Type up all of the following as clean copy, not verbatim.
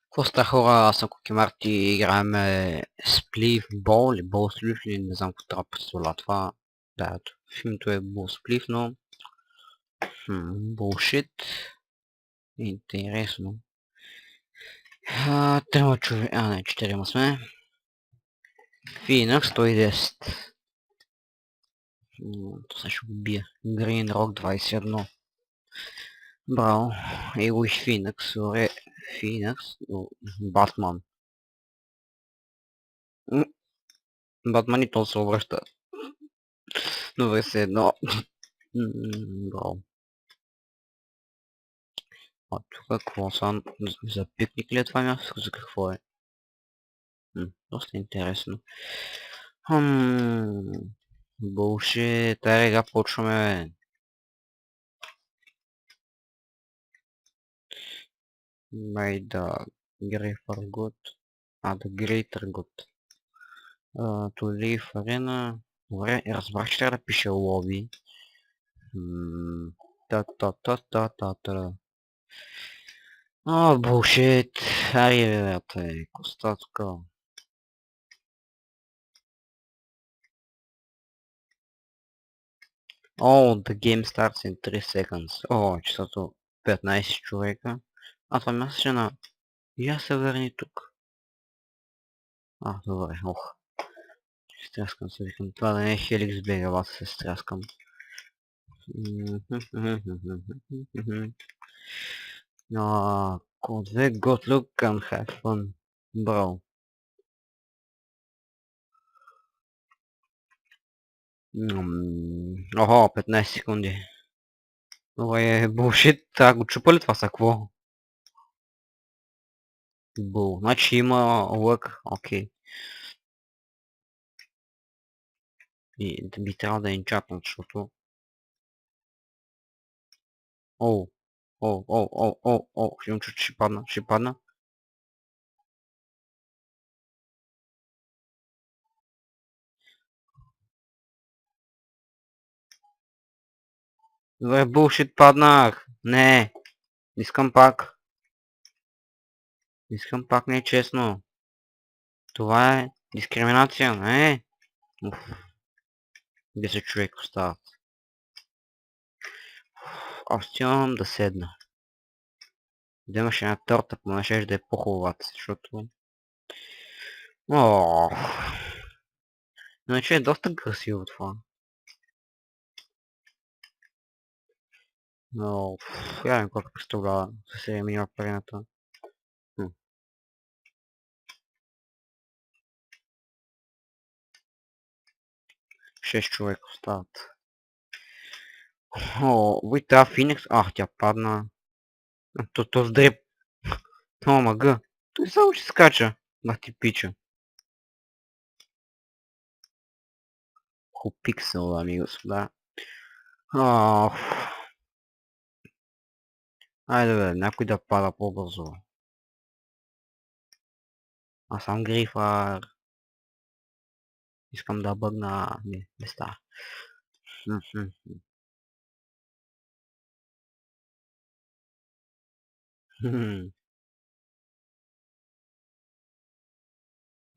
Какво ста хора, аз съм Коки Марти и играем Сплив Бол или Бол Сплив или не знам какво трябва да представля това. Да, ето, в името е Бол Сплив, но... Булшит. Интересно. Трима човека, не, четирима сме. Финър 110. Това ще го убия. Green Rock 21. Браво. Его и Финъкс, оре. Финъкс, Батман. Батман и то се обръща. Добре се едно. Браво. А тук какво са? За пикник ли е това място? За какво е? Доста интересно. Булшит, тая рега почваме, бе. Май да Грейфър Гуд. Да Грейтър Гуд. To leave arena. Добре, разбрах, че трябва да пише лоби. Та. Булшит. Ари, бе, коста тук. The game starts in 3 seconds. Числото 15 човека. Това място ще на... Я се върни тук. Добре, Стряскам се, викам. Това да не е Хеликс бега, аз се стряскам. Code V, good look and have fun. Браво. 15 секунди. Добре, булшит, го чупа ли това са, какво? Бул, значи има лък, окей. И би трябвало да е инчапнат, защото... Ще имам чуто, ще падна. Добре, булшит, паднах. Не, искам пак. Не е честно. Това е дискриминация, не? 10 човека остават. Аз отивам да седна. Да имаш една торта, понашеш да е по-хубавата, защото... Иначе е доста красиво това. Я не колко представлява със серия миньор парената. 6 човека остават. Вой тази Феникс... Тя падна. То с дреп. Мъга. Той само ще скача. Бах ти пича. Пиксел, дами и господа. Айде бе, някой да пада по-бързо. Аз съм Грифър. Искам да бъгна... Не става.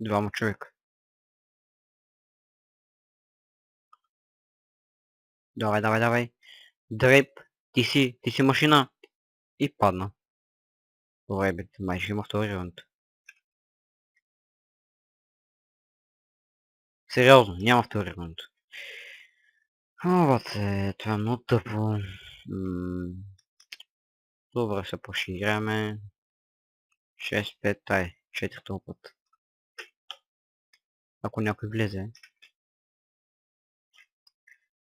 Двама човека. Давай. Дрейп, ти си машина. И падна. Добре, бе, май ще има втори раунд. Сериозно, няма втори раунд. Това е много тъпо. Добре, се пошиграме. 6-5, 4 път. Ако някой влезе.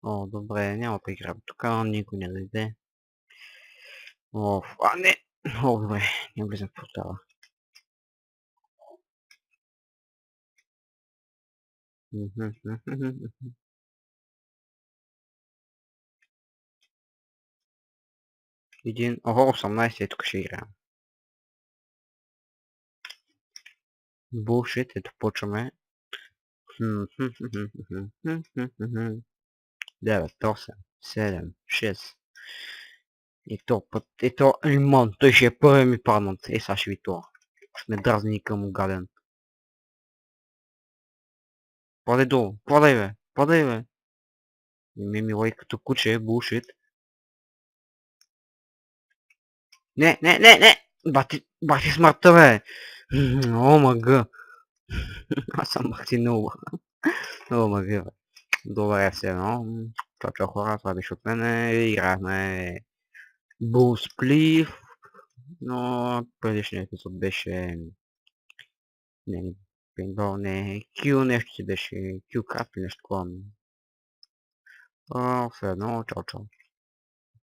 Добре, няма да играем тук, никой не дойде. Не! Добре, не влизам в портала. Един... 18, тук ще играем. Булшит, ето почваме. 9, 8, 7, 6. И то път, лимон, той ще е първи ми паднат. Сега ще ви това. Ще ме дразни към гаден. Падай долу, падай бе, падай бе. Ми лай като куче, булшит. Не, не, не, не! Бати смъртта бе! О, мъга! Аз съм бахти много. Много мъга бе. Добре, все едно. Това хора, това беше от мене. Играхме Bullspliff, но предишният епизод беше... Не, пейнтбол, не, Q нещо си беше, Q-Craft или нещо такова. Все едно, чао, чао.